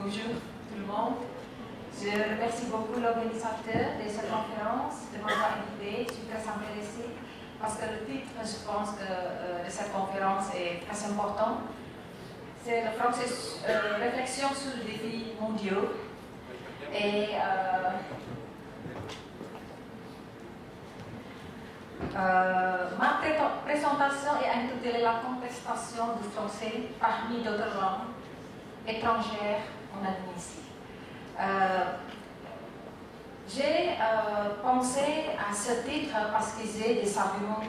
Bonjour tout le monde. Je remercie beaucoup l'organisateur de cette conférence de m'avoir invité. Je suis très intéressée parce que le titre, je pense, de cette conférence est très important. C'est le français réflexion sur les défis mondiaux. Et ma présentation est intitulée La contestation du français parmi d'autres langues étrangères en Indonésie. J'ai pensé à ce titre parce que j'ai des arguments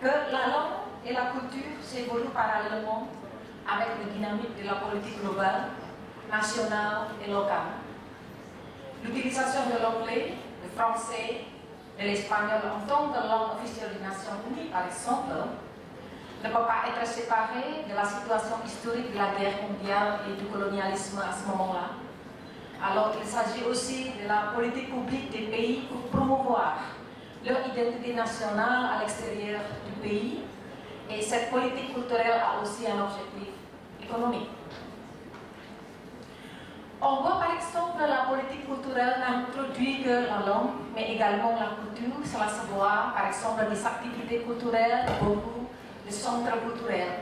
que la langue et la culture s'évoluent parallèlement avec la dynamique de la politique globale, nationale et locale. L'utilisation de l'anglais, du français, de l'espagnol en tant que langue officielle des Nations Unies, par exemple, ne peut pas être séparée de la situation historique de la guerre mondiale et du colonialisme à ce moment-là. Alors il s'agit aussi de la politique publique des pays pour promouvoir leur identité nationale à l'extérieur du pays. Et cette politique culturelle a aussi un objectif économique. On voit par exemple la politique culturelle n'introduit que la langue, mais également la culture. Cela se voit par exemple des activités culturelles, beaucoup de centres culturels.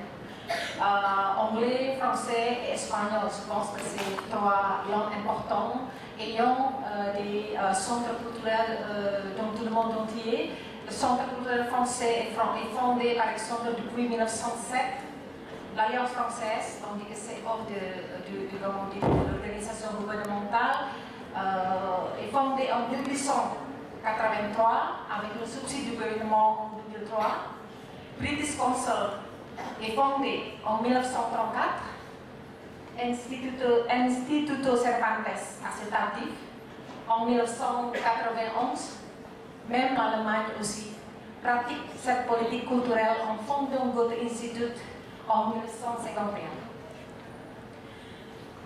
Anglais, français et espagnol, je pense que c'est trois langues importantes ayant des centres culturels dans tout le monde entier. Le centre culturel français est fondé par exemple depuis 1907. L'Alliance française, tandis que c'est hors de l'organisation gouvernementale, est fondée en 1883 avec le subside du gouvernement en 2003. British Council est fondé en 1934. Instituto Cervantes assez tardif en 1991. Même l'Allemagne aussi pratique cette politique culturelle en fondant Goethe-Institut en 1951.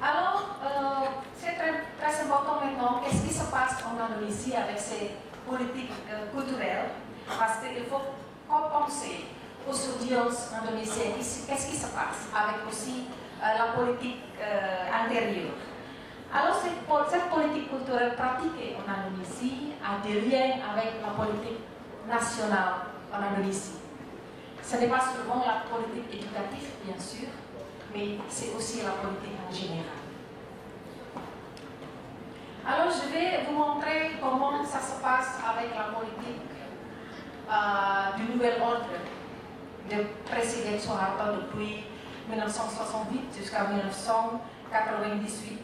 Alors, c'est très important maintenant, qu'est-ce qui se passe en Indonésie avec ces politiques culturelles, parce qu'il faut compenser aux audiences indonésiennes, qu'est-ce qui se passe avec aussi la politique intérieure. Alors, cette politique culturelle pratiquée en Indonésie a des liens avec la politique nationale en Indonésie. Ce n'est pas seulement la politique éducative, bien sûr, mais c'est aussi la politique en général. Alors, je vais vous montrer comment ça se passe avec la politique du nouvel ordre de président Suharto depuis 1968 jusqu'à 1998.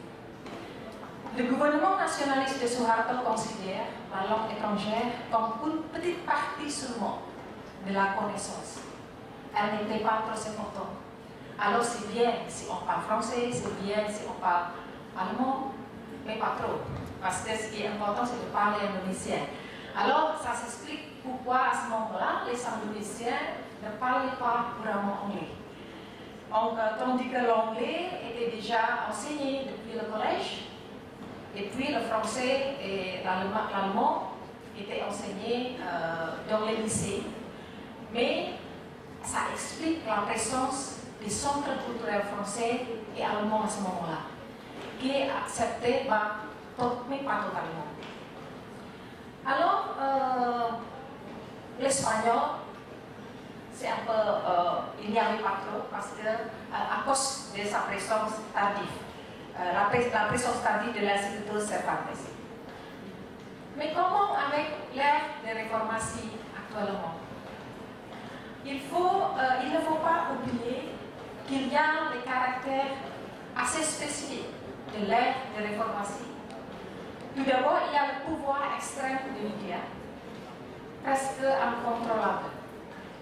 Le gouvernement nationaliste de Suharto considère la langue étrangère comme une petite partie seulement de la connaissance. Elle n'était pas trop importante. Alors c'est bien si on parle français, c'est bien si on parle allemand, mais pas trop. Parce que ce qui est important, c'est de parler indonésien. Alors ça s'explique pourquoi à ce moment-là, les Indonésiens ne parlaient pas vraiment anglais. Tandis que l'anglais était déjà enseigné depuis le collège, et puis le français et l'allemand étaient enseignés dans les lycées. Mais ça explique la présence des centres culturels français et allemands à ce moment-là, qui est accepté, mais pas totalement. Alors, l'espagnol, c'est un peu, il n'y avait pas trop, parce que à cause de sa présence tardive, la présence tardive de l'Instituto Cervantes. Mais comment avec l'ère de réformation actuellement? Il ne faut pas oublier qu'il y a des caractères assez spécifiques de l'ère de réformation. Tout d'abord, il y a le pouvoir extrême des médias, presque incontrôlable.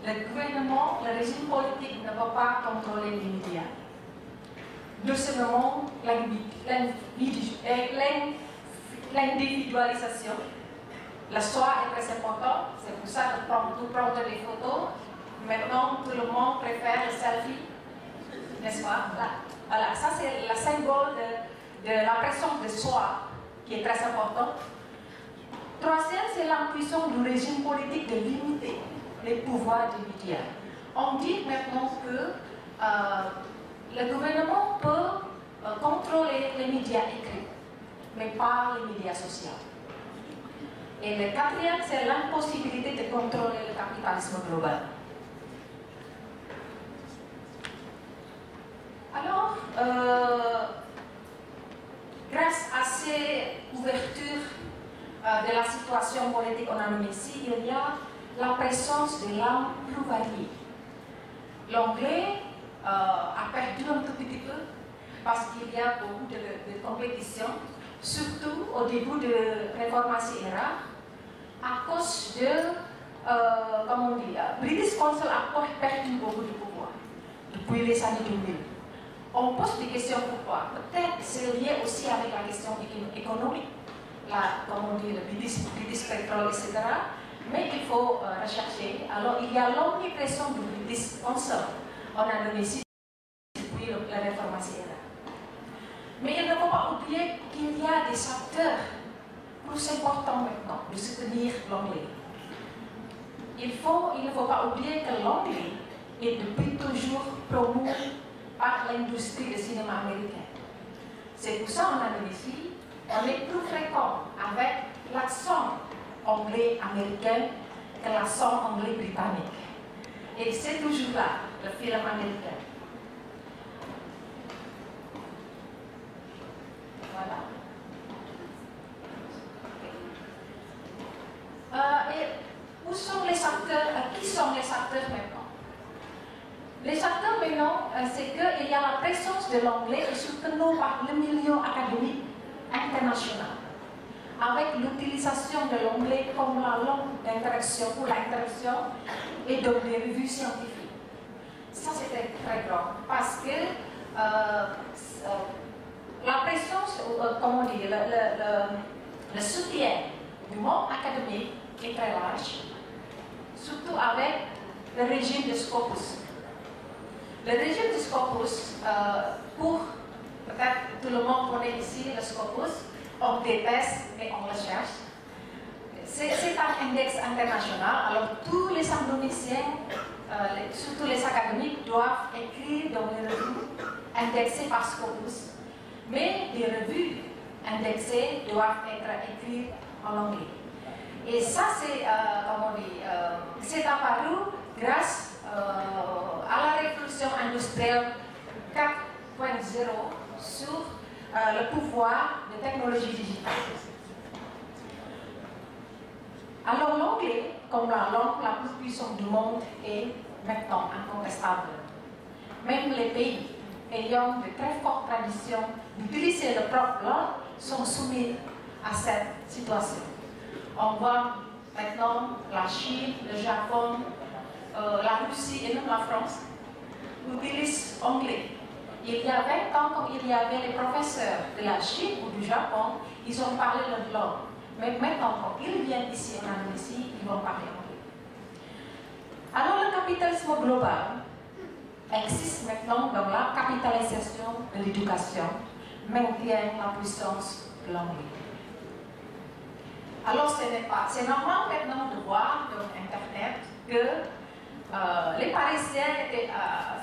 Le gouvernement, le régime politique ne peut pas contrôler les médias. Deuxièmement, l'individualisation. Le choix est très important, c'est pour ça que prendre des photos. Maintenant, tout le monde préfère le selfie, n'est-ce pas? Voilà, ça c'est le symbole de la pression de soi qui est très important. Troisième, c'est l'ambition du régime politique de limiter les pouvoirs des médias. On dit maintenant que le gouvernement peut contrôler les médias écrits, mais pas les médias sociaux. Et le quatrième, c'est l'impossibilité de contrôler le capitalisme global. Alors, grâce à ces ouvertures de la situation politique en Indonésie, il y a la présence de langues plus variées. L'anglais a perdu un tout petit peu parce qu'il y a beaucoup de compétition, surtout au début de réformation era, à cause de, comment on dit, British Council a perdu beaucoup de pouvoir depuis les années 2000. On pose des questions pourquoi. Peut-être c'est lié aussi avec la question économique, comme on dit, le British Petrol, etc. Mais il faut rechercher. Alors, il y a l'omniprésence du British Council en Indonésie depuis la réformation era. Mais il ne faut pas oublier qu'il y a des acteurs plus importants maintenant de soutenir l'anglais. Il ne faut pas oublier que l'anglais est depuis toujours promu par l'industrie du cinéma américain. C'est pour ça en Indonésie, on est plus fréquent avec l'accent anglais américain que l'accent anglais britannique. Et c'est toujours là, le film américain. Voilà. Et où sont les acteurs, qui sont les acteurs maintenant? Les acteurs maintenant, c'est qu'il y a la présence de l'anglais soutenue par le milieu académique international, avec l'utilisation de l'anglais comme la langue d'interaction pour l'interaction et donc des revues scientifiques. Ça c'était très grand parce que la présence, comment dire, le soutien du monde académique est très large, surtout avec le régime de Scopus. Le régime de Scopus, pour peut-être tout le monde connaît ici le Scopus, on déteste et on le cherche. C'est un index international, alors tous les Indonésiens, surtout les académiques, doivent écrire dans les revues indexées par Scopus, mais les revues indexées doivent être écrites en anglais. Et ça, c'est, comment on dit, c'est apparu grâce à la révolution industrielle 4.0 sur le pouvoir de technologie digitale. Alors l'anglais, comme la langue la plus puissante du monde, est maintenant incontestable. Même les pays ayant de très fortes traditions d'utiliser leur propre langue sont soumis à cette situation. On voit maintenant la Chine, le Japon, la Russie et même la France utilisent l'anglais. Il y a 20 ans, quand il y avait les professeurs de la Chine ou du Japon, ils ont parlé leur langue. Mais maintenant, quand ils viennent ici en Indonésie, ils vont parler anglais. Alors le capitalisme global existe maintenant dans la capitalisation de l'éducation, maintient la puissance de l'anglais. Alors c'est normal maintenant de voir sur Internet que les Parisiens étaient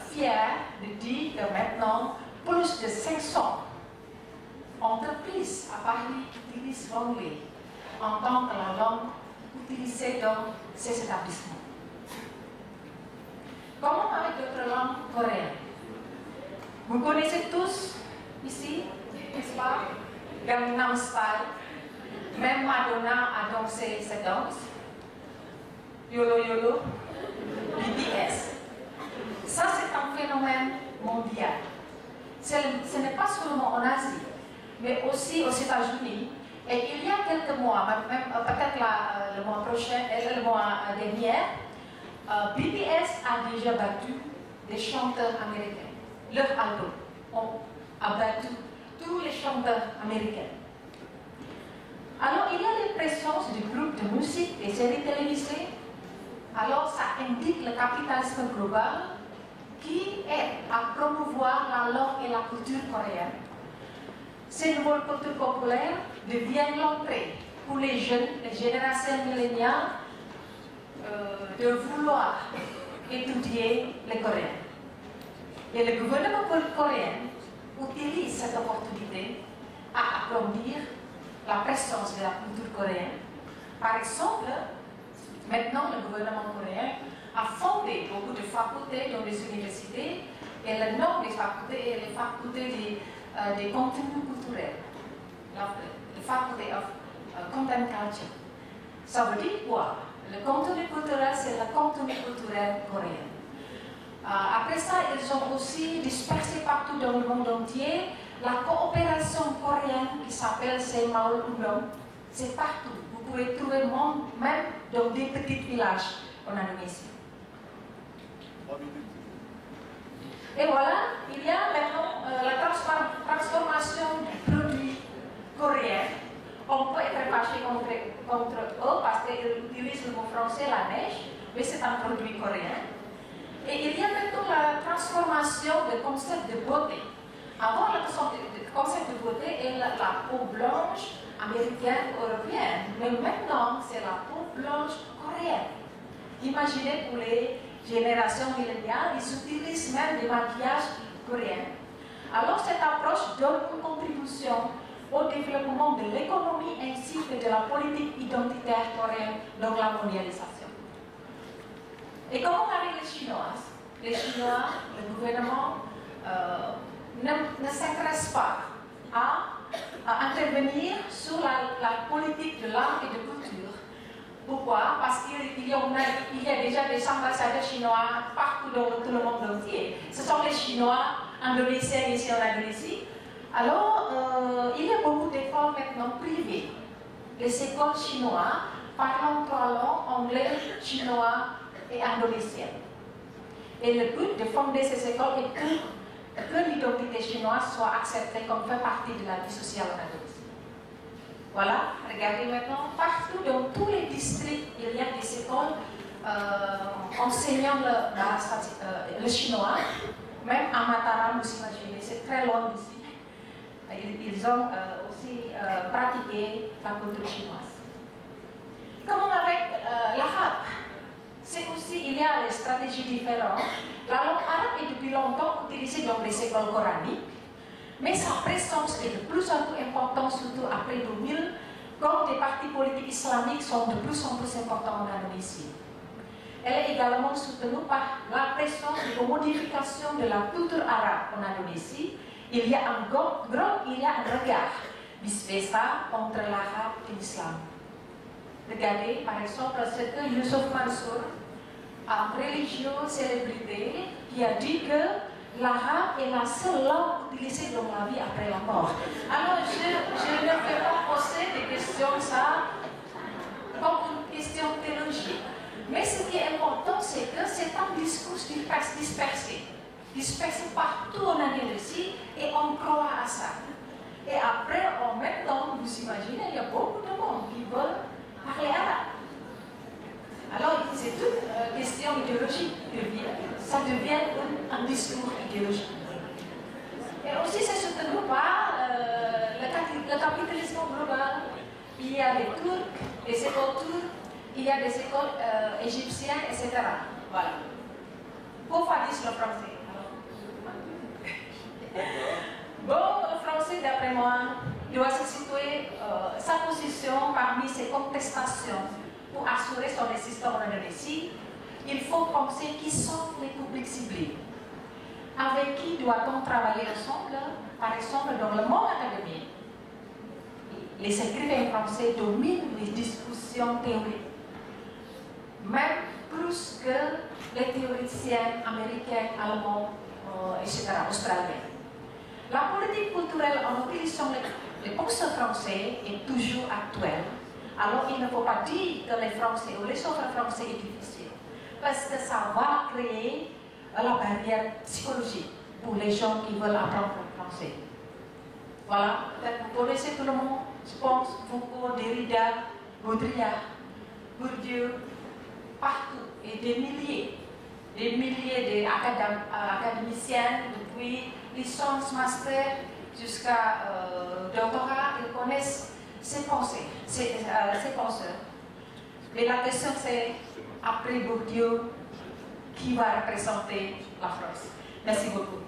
fiers de dire que maintenant plus de 500 entreprises à Paris utilisent l'anglais en tant que la langue utilisée dans ces établissements. Comment avec d'autres langues coréennes? Vous connaissez tous ici, n'est-ce pas? Gangnam Style. Même Madonna a dansé cette danse. Yolo Yolo. BTS. Ça, c'est un phénomène mondial. Ce n'est pas seulement en Asie, mais aussi aux États-Unis. Et il y a quelques mois, même peut-être le mois prochain, le mois dernier, BTS a déjà battu des chanteurs américains. Leur album a battu tous les chanteurs américains. Alors, il y a les présences du groupe de musique, des séries télévisées. Alors, ça indique le capitalisme global qui est à promouvoir la langue et la culture coréenne. Ces nouvelles cultures populaires deviennent l'entrée pour les jeunes, les générations milléniales, de vouloir étudier les Coréens. Et le gouvernement coréen utilise cette opportunité à approfondir la présence de la culture coréenne. Par exemple, maintenant le gouvernement coréen a fondé beaucoup de facultés dans les universités et le nom des facultés est les facultés des contenus culturels, la faculté of content culture. Ça veut dire quoi? Le contenu culturel, c'est le contenu culturel coréen. Après ça, ils ont aussi dispersé partout dans le monde entier la coopération coréenne qui s'appelle Semaul Udon. C'est partout. Vous pouvez trouver même dans des petits villages en Indonésie. Et voilà, il y a maintenant la transformation du produit coréen. On peut être fâché contre eux parce qu'ils utilisent le mot français, la neige, mais c'est un produit coréen. Et il y a maintenant la transformation du concept de beauté. Avant, le concept de beauté est la peau blanche américaine ou européenne, mais maintenant, c'est la peau blanche coréenne. Imaginez pour les générations millénaires, ils utilisent même des maquillages coréens. Alors, cette approche donne une contribution au développement de l'économie ainsi que de la politique identitaire coréenne dans la mondialisation. Et comment arrivent les Chinois? Les Chinois, le gouvernement ne s'intéresse pas à intervenir sur la politique de l'art et de culture. Pourquoi? Parce qu'il y a déjà des ambassadeurs chinois partout dans tout le monde entier. Ce sont les Chinois indonésiens ici en Indonésie. Alors, il y a beaucoup d'écoles maintenant privées. Les écoles chinoises parlant trois langues, anglais, chinois et indonésien. Et le but de fonder ces écoles est que l'identité chinoise soit acceptée comme fait partie de la vie sociale en Indonésie. Voilà, regardez maintenant, partout dans tous les districts, il y a des écoles enseignant le chinois. Même à Mataram, vous imaginez, c'est très loin d'ici. Ils ont aussi pratiqué la culture chinoise. Comme avec l'arabe, c'est aussi, il y a des stratégies différentes. La langue arabe est depuis longtemps utilisée dans les écoles coraniques, mais sa présence est de plus en plus importante, surtout après 2000, quand des partis politiques islamiques sont de plus en plus importants en Indonésie. Elle est également soutenue par la présence de modification de la culture arabe en Indonésie. Il y a un regard vice-versa entre l'arabe et l'islam. Regardez par exemple ce que Yusuf Mansour, un religieux célébrité, qui a dit que l'arabe est la seule langue utilisée dans la vie après la mort. Alors je ne vais pas poser des questions ça comme une question théologique. Mais ce qui est important, c'est que c'est un discours dispersé partout en Indonésie et on croit à ça. Et après, en même temps, vous imaginez, il y a beaucoup de monde qui veulent parler arabe. Alors, c'est toute question idéologique. Ça devient un discours idéologique. Et aussi, c'est soutenu par le capitalisme global. Il y a les Turcs, les écoles turques, il y a des écoles égyptiennes, etc. Voilà. Pourquoi dire le français? Bon, le français, d'après moi, doit se situer sa position parmi ces contestations pour assurer son existence en Indonésie. Il faut penser qui sont les publics ciblés. Avec qui doit-on travailler ensemble? Par exemple, dans le monde académique, les écrivains français dominent les discussions théoriques, même plus que les théoriciens américains, allemands, etc., australiens. La politique culturelle en utilisant les penseurs français est toujours actuelle. Alors il ne faut pas dire que les Français ou les œuvres français est difficile, parce que ça va créer la barrière psychologique pour les gens qui veulent apprendre le français. Voilà, peut-être vous connaissez tout le monde, je pense, Foucault, Derrida, Baudrillard, Bourdieu, partout, et des milliers d'académiciens, depuis licence, master, jusqu'à doctorat, ils connaissent ces pensées, ces penseurs. Mais la question c'est, après Bourdieu, qui va représenter la France? Merci beaucoup.